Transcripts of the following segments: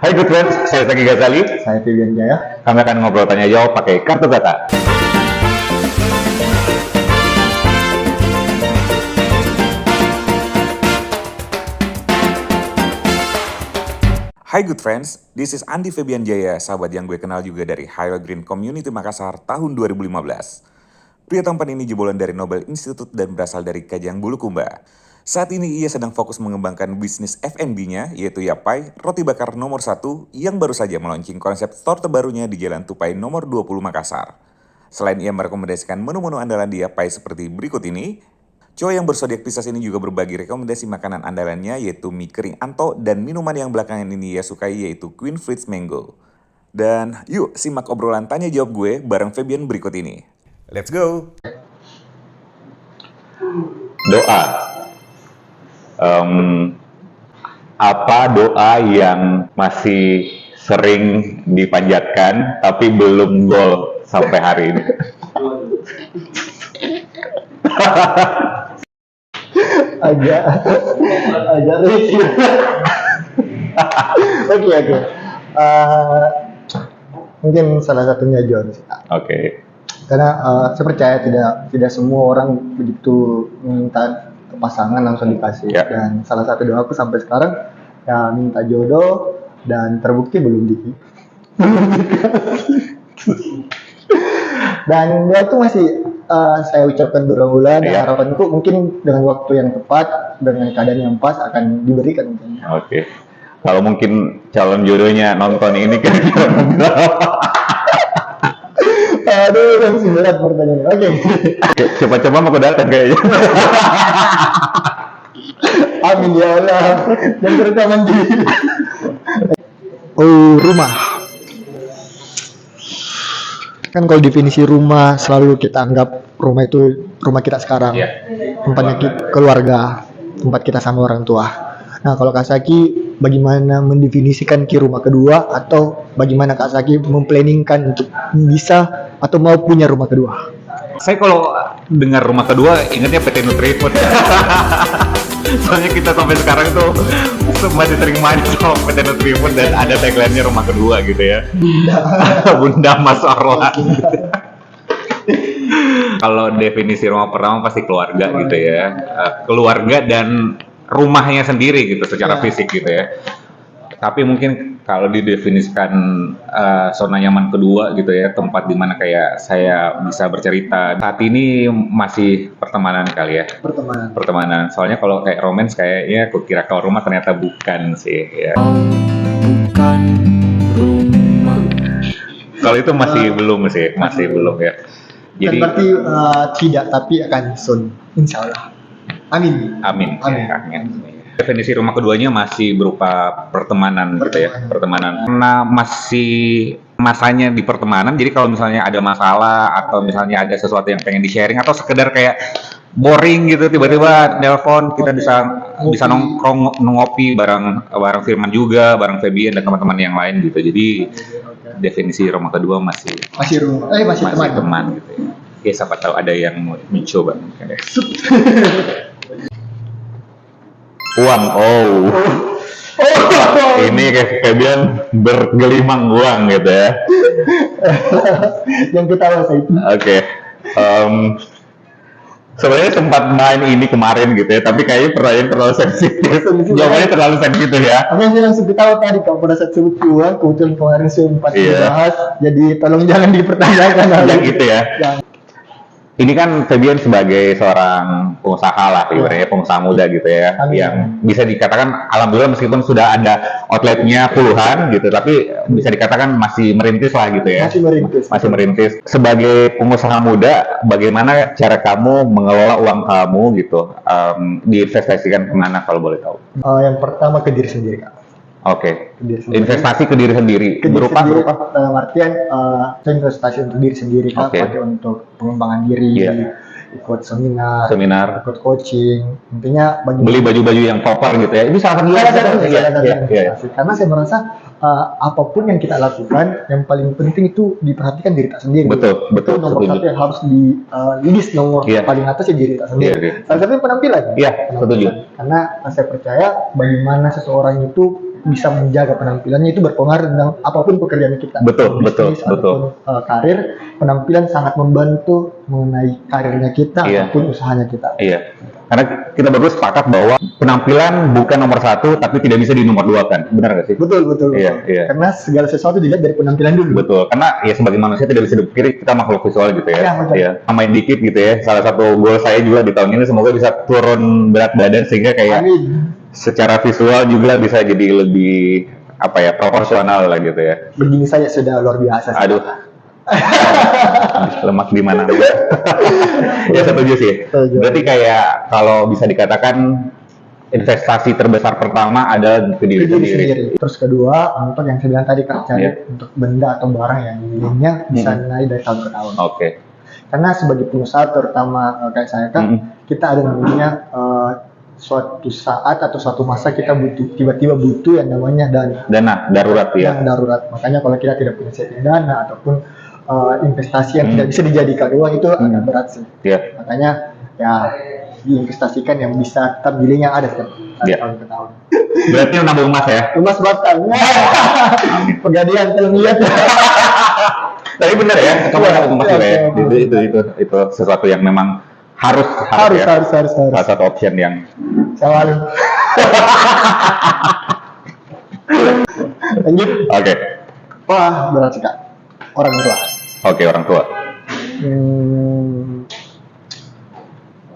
Hai good friends, saya Zaki Ghazali. Saya Fabian Jaya. Kami akan ngobrol tanya jawab pakai kartu kata. Hai good friends, this is Andi Fabian Jaya, sahabat yang gue kenal juga dari Higher Green Community Makassar tahun 2015. Pria tampan ini jebolan dari Nobel Institute dan berasal dari Kajang Bulukumba. Saat ini ia sedang fokus mengembangkan bisnis F&B-nya, yaitu Yapai, roti bakar nomor 1 yang baru saja meluncing konsep store terbarunya di Jalan Tupai nomor 20 Makassar. Selain ia merekomendasikan menu-menu andalan di Yapai seperti berikut ini, cowok yang bersodiak Pisces ini juga berbagi rekomendasi makanan andalannya yaitu mie kering Anto dan minuman yang belakangan ini ia sukai yaitu Queen Fruits Mango. Dan yuk simak obrolan tanya jawab gue bareng Fabian berikut ini. Let's go! Doa. Apa doa yang masih sering dipanjatkan tapi belum gol sampai hari ini? agak risih. Oke. Mungkin salah satunya John. Oke. Karena saya percaya tidak semua orang begitu minta pasangan langsung dikasih. Ya. Dan salah satu doaku sampai sekarang ya minta jodoh dan terbukti belum dikasih. Dan doa itu masih saya ucapkan berulang-ulang dan harapanku mungkin dengan waktu yang tepat, dengan keadaan yang pas akan diberikan. Oke. Kalau mungkin calon jodohnya nonton ini kan aduh, masih berat pertanyaannya. Oke. Coba-coba mau datang kayaknya. Amin ya Allah. Dan terutama di rumah. Kan kalau definisi rumah selalu kita anggap rumah itu rumah kita sekarang. Tempatnya keluarga, tempat kita sama orang tua. Nah, kalau Kak Saki bagaimana mendefinisikan rumah kedua atau bagaimana Kak Saki memplanningkan untuk bisa atau mau punya rumah kedua? Saya kalau dengar rumah kedua ingatnya PT Nutrifood. Soalnya kita sampai sekarang tuh masih sering main sama PT Nutrifood dan ada tagline-nya rumah kedua gitu ya. Bunda Mas Orlan. Kalau definisi rumah pertama pasti keluarga gitu ya. Keluarga dan rumahnya sendiri gitu secara fisik gitu ya. Tapi mungkin kalau didefinisikan zona nyaman kedua gitu ya, tempat dimana kayak saya bisa bercerita. Saat ini masih pertemanan kali ya. Pertemanan. Soalnya kalau kayak romance kayaknya aku kira kalau rumah ternyata bukan sih ya. Bukan rumah. Kalau itu masih belum sih, masih belum ya. Jadi berarti tidak, tapi akan soon, insya Allah. Amin. Amin. Definisi rumah keduanya masih berupa pertemanan gitu ya, pertemanan. Karena masih masanya di pertemanan, jadi kalau misalnya ada masalah atau misalnya ada sesuatu yang pengen di-sharing atau sekedar kayak boring gitu, tiba-tiba nelpon, kita bisa nongkrong ngopi bareng Firman juga, bareng Fabian dan teman-teman yang lain gitu. Jadi definisi rumah kedua masih teman gitu ya. Oke, siapa tahu ada yang mau mencoba mungkin ya. Uang, ini kayak Fabian bergelimang uang gitu ya. Yang kita rasa itu. Oke. Sebenarnya sempat main ini kemarin gitu ya, tapi kayaknya pertanyaan terlalu sensitif. Jawabannya terlalu sensitif ya. Aku yang langsung ketawa tadi kalau pada saat sebut uang, kebetulan kemarin sempat dibahas, jadi tolong jangan dipertanyakan. Yang itu ya. Ini kan Fabian sebagai seorang pengusaha lah, ibaratnya pengusaha muda gitu ya, yang bisa dikatakan alhamdulillah meskipun sudah ada outletnya puluhan gitu, tapi bisa dikatakan masih merintis lah gitu ya. Masih merintis. Sebagai pengusaha muda, bagaimana cara kamu mengelola uang kamu gitu, diinvestasikan kemana kalau boleh tahu? Yang pertama ke diri sendiri, Kak. Oke. Investasi ke diri sendiri. Berupa dalam artian investasi untuk diri sendiri, Kak, pakai untuk pengembangan diri, ikut seminar, ikut coaching. Intinya beli baju-baju yang proper gitu ya. Ini salah satu karena saya merasa apapun yang kita lakukan, yang paling penting itu diperhatikan diri kita sendiri. Betul, betul, Itu nomor setuju. satu yang harus di list nomor Iya. paling atas ya diri kita sendiri. Iya, iya. Salah satunya penampilan. Iya, setuju. Karena saya percaya bagaimana seseorang itu bisa menjaga penampilannya itu berpengaruh tentang apapun pekerjaan kita. Betul, Bisnis betul. ataupun karir, penampilan sangat membantu mengenai karirnya kita Iya. ataupun usahanya kita. Iya. Karena kita berdua sepakat bahwa penampilan bukan nomor satu, tapi tidak bisa di nomor dua kan. Benar nggak sih? Betul. Iya, iya. Karena segala sesuatu dilihat dari penampilan dulu. Betul, karena ya sebagai manusia tidak bisa dipungkiri kita makhluk visual gitu Iya, ya. betul. Iya, main dikit gitu ya. Salah satu goal saya juga di tahun ini semoga bisa turun berat badan sehingga kayak Amin. secara visual juga bisa jadi lebih proporsional lah gitu ya. Begini saja sudah luar biasa. Aduh. Lemak di mana? Ya setuju sih. Setuju. Berarti kayak kalau bisa dikatakan investasi terbesar pertama adalah ke diri sendiri. Terus kedua, untuk yang saya bilang tadi Kak, cari Iya. untuk benda atau barang yang nilainya bisa naik dari tahun ke tahun. Oke. Karena sebagai pengusaha terutama kayak saya Kak, kita ada namanya suatu saat atau suatu masa kita tiba-tiba butuh yang namanya dana. Dana darurat ya. Yang darurat. Makanya kalau kita tidak punya saving dana ataupun investasi yang tidak bisa dijadikan uang itu agak berat sih. Iya. Makanya ya diinvestasikan yang bisa tetap nilainya ada setiap Iya. tahun ke tahun. Berarti nabung emas ya. Emas batang. Pegadian kalau lihat. Tapi benar ya, kamu Iya, nabung emas iya, juga ya. iya. Itu sesuatu yang memang harus harus. ya. Salah satu option yang Selalu. Lanjut. oke. Wah, berat sih Kak. Orang tua. Oke, orang tua.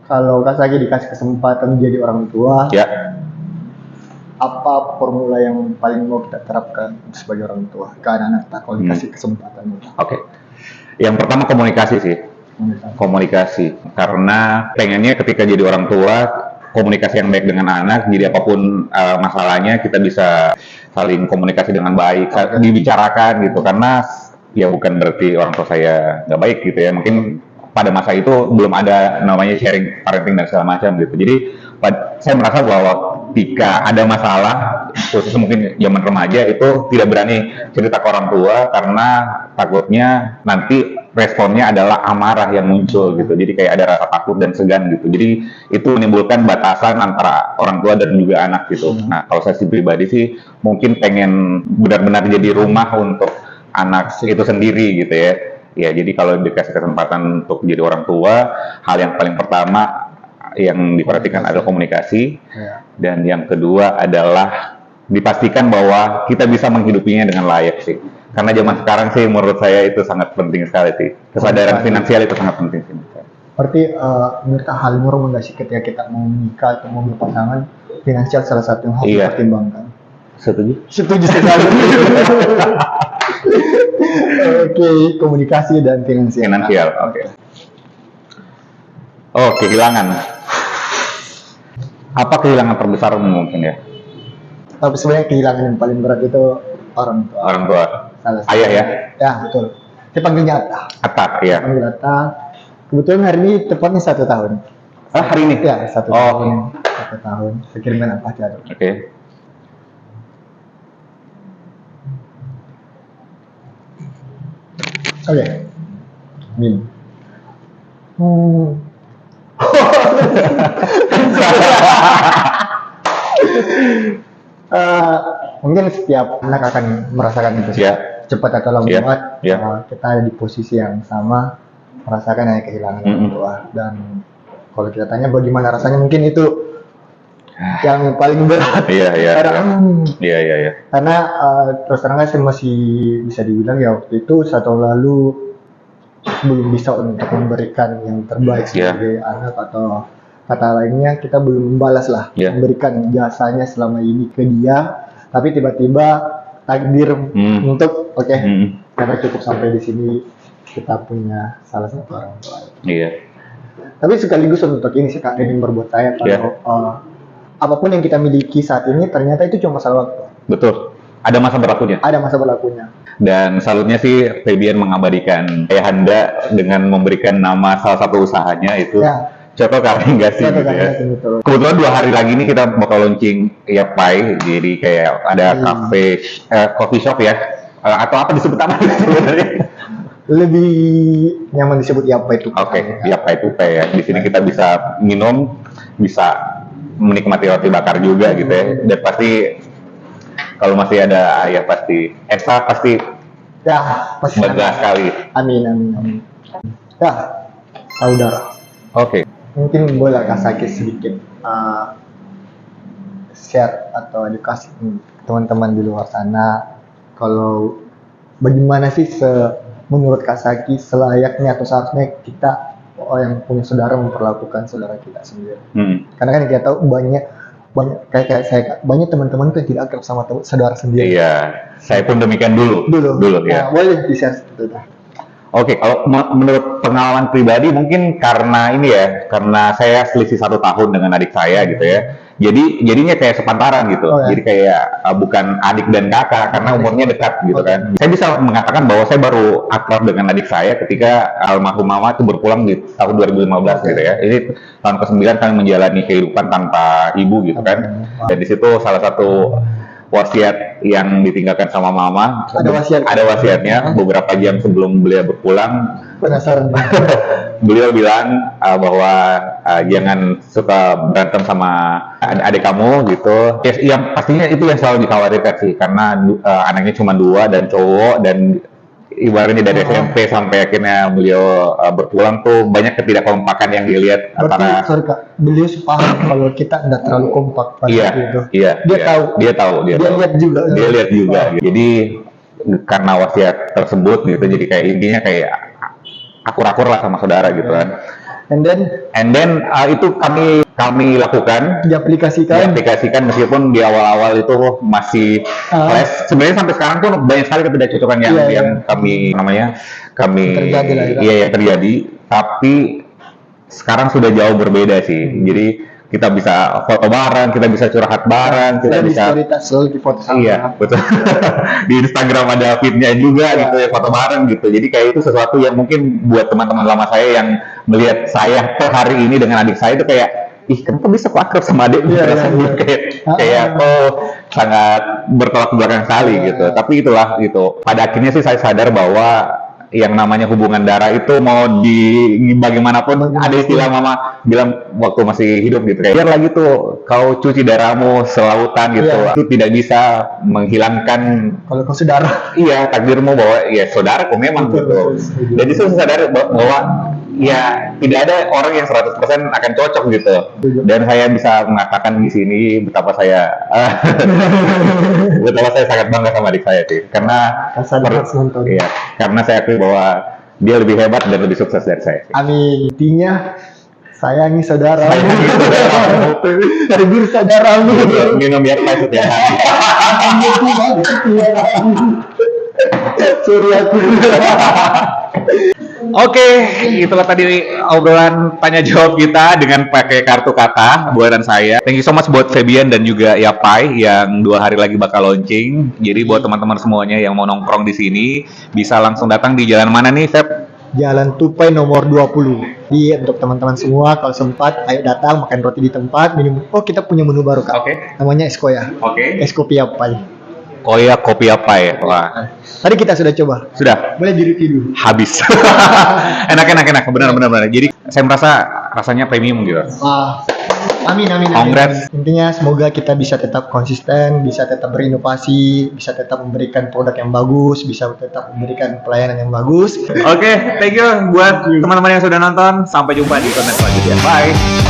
Kalau Kak Sagi dikasih kesempatan menjadi orang tua, Ya. apa formula yang paling mau kita terapkan sebagai orang tua ke anak-anak kita kalau dikasih kesempatan itu? Oke. Yang pertama komunikasi sih. Komunikasi. Karena pengennya ketika jadi orang tua, komunikasi yang baik dengan anak, jadi apapun masalahnya kita bisa saling komunikasi dengan baik, dibicarakan gitu. Karena ya bukan berarti orang tua saya nggak baik gitu ya. Mungkin pada masa itu belum ada namanya sharing parenting dan segala macam gitu. Jadi saya merasa bahwa ketika ada masalah, khususnya mungkin zaman remaja itu tidak berani cerita ke orang tua karena takutnya nanti responnya adalah amarah yang muncul gitu. Jadi kayak ada rasa takut dan segan gitu. Jadi itu menimbulkan batasan antara orang tua dan juga anak gitu. Nah, kalau saya sih pribadi sih mungkin pengen benar-benar jadi rumah untuk anak itu sendiri gitu ya. Ya, jadi kalau dikasih kesempatan untuk jadi orang tua, hal yang paling pertama yang diperhatikan adalah komunikasi. Ya. Dan yang kedua adalah dipastikan bahwa kita bisa menghidupinya dengan layak sih. Karena zaman sekarang sih menurut saya itu sangat penting sekali sih. Kesadaran finansial itu sangat penting sih. Berarti menurut Kak hal normal nggak sih ketika kita mau menikah atau mau berpasangan, finansial salah satu yang harus Iya. dipertimbangkan. Setuju? Setuju sekali. Oke, komunikasi dan finansial. Finansial, oke. Oh, kehilangan. Apa kehilangan terbesar mungkin ya? Tapi sebenarnya kehilangan yang paling berat itu orang tua. Orang tua. Salah satu. Ayah ya? Ya betul. Kita panggilnya Atta. Atta, ya. Panggil Atta. Kebetulan hari ini tepatnya 1 tahun. Ah, hari ini? Ya 1 Oh, tahun. 1 tahun. Saya kirimkan apa aja. Oke. Oke. Min. Mungkin setiap anak akan merasakan itu sih. Ya. Cepat atau Ya, lambat ya. kita ada di posisi yang sama merasakan yang kehilangan orang Mm-mm. tua. Dan kalau kita tanya bagaimana rasanya, mungkin itu yang paling berat. Iya, iya. Karena, Iya, iya, iya. karena terus terang saya masih bisa dibilang ya waktu itu 1 tahun lalu belum bisa untuk memberikan yang terbaik Iya. sebagai anak, atau kata lainnya kita belum membalas lah, Iya. memberikan jasanya selama ini ke dia, tapi tiba-tiba takdir untuk oke, karena cukup sampai di sini, kita punya salah satu orang tua. Iya. Tapi sekaligus untuk ini sih Kak, ingin berbuat saya kalau Iya. apapun yang kita miliki saat ini ternyata itu cuma masalah waktu. Betul. Ada masa berlakunya. Ada masa berlakunya. Dan salutnya sih Febian mengabadikan ayahanda dengan memberikan nama salah satu usahanya itu Ya. Contoh rekomendasi Contoh gitu ya. betul. Kebetulan 2 hari lagi ini kita bakal launching Yapai, jadi kayak ada cafe, coffee shop ya, atau apa disebut apa sebenarnya? Lebih nyaman disebut Yapai itu. Oke, Yapai Tupai ya. Di sini kita bisa minum, bisa menikmati roti bakar juga gitu ya. Dan pasti kalau masih ada ayah pasti, Esa pasti Ya, pasti. bangga sekali. Amin. Ya, saudara. Oke. Mungkin boleh Kasaki sedikit share atau edukasi teman-teman di luar sana kalau bagaimana sih menurut Kasaki selayaknya atau seharusnya kita yang punya saudara memperlakukan saudara kita sendiri. Karena kan kita tahu banyak kayak saya banyak teman-teman tuh yang tidak akrab sama saudara sendiri. Iya, saya pun demikian dulu ya. Nah, boleh di-share seperti itu. Oke, kalau menurut pengalaman pribadi mungkin karena ini ya, karena saya selisih 1 tahun dengan adik saya gitu ya. Jadinya kayak sepantaran gitu. Oh, ya. Jadi kayak bukan adik dan kakak karena umurnya dekat gitu kan. Saya bisa mengatakan bahwa saya baru akrab dengan adik saya ketika almarhum mama itu berpulang di tahun 2015 gitu ya. Ini tahun ke-9 kami menjalani kehidupan tanpa ibu gitu kan. Dan di situ salah satu wasiat yang ditinggalkan sama mama. Ada wasiatnya beberapa jam sebelum beliau berpulang. Penasaran. Beliau bilang bahwa jangan suka berantem sama adik kamu gitu. Yang pastinya itu yang selalu dikhawatirkan sih, karena anaknya cuma 2 dan cowok, dan ibaratnya dari SMP sampai akhirnya beliau berpulang tuh banyak ketidakkompakan yang dilihat antara. Sorry Kak, beliau sepaham kalau kita tidak terlalu kompak pada waktu itu. Iya. Dia tahu. Dia lihat juga. Jadi karena wasiat tersebut gitu, jadi kayak intinya kayak akur-akur lah sama saudara gitu kan. And then itu kami lakukan, diaplikasikan meskipun di awal-awal itu masih flash. Sebenarnya sampai sekarang pun banyak sekali ketidakcocokan yang kami terjadi lah, yang terjadi. Tapi sekarang sudah jauh berbeda sih. Jadi kita bisa foto bareng, kita bisa curhat bareng, kita bisa di foto sama. Iya, betul. Di Instagram ada feed-nya juga gitu ya, foto bareng gitu. Jadi kayak itu sesuatu yang mungkin buat teman-teman lama saya yang melihat saya per hari ini dengan adik saya itu kayak, ih kenapa bisa kok akrab sama adik? Kayak sangat bertolak belakang sekali gitu. Tapi itulah gitu. Pada akhirnya sih saya sadar bahwa yang namanya hubungan darah itu mau bagaimanapun, ada istilah mama bilang waktu masih hidup gitu kayak, biar lagi tuh kau cuci darahmu selautan gitu, itu tidak bisa menghilangkan kalau kau saudara. Iya, takdirmu bahwa ya saudaraku memang gitu. Dan itu saya sadar bahwa ya tidak ada orang yang 100% akan cocok gitu. Dan saya bisa mengatakan di sini betapa saya sangat bangga sama adik saya sih, karena karena saya akui bahwa dia lebih hebat dan lebih sukses dari saya sih. Amin. Intinya sayangi saudaramu. Tegur saudaramu. Minum biar pasut ya. Sorry aku. Oke, itulah tadi obrolan tanya jawab kita dengan pakai kartu kata buatan saya. Thank you so much buat Febian dan juga Yapai yang 2 hari lagi bakal launching. Jadi buat teman-teman semuanya yang mau nongkrong di sini bisa langsung datang di jalan mana nih, Feb? Jalan Tupai nomor 20. Jadi untuk teman-teman semua kalau sempat ayo datang makan roti di tempat, minum. Oh, kita punya menu baru Kak. Oke. Namanya Eskoya. Eskopi Yapai. Koya kopi apa ya? Wah. Tadi kita sudah coba. Sudah. Boleh di-review dulu. Habis. enak. Benar. Jadi saya merasa rasanya premium gitu. Amin. Congrats. Intinya semoga kita bisa tetap konsisten, bisa tetap berinovasi, bisa tetap memberikan produk yang bagus, bisa tetap memberikan pelayanan yang bagus. Oke, thank you buat teman-teman yang sudah nonton. Sampai jumpa di konten selanjutnya. Bye.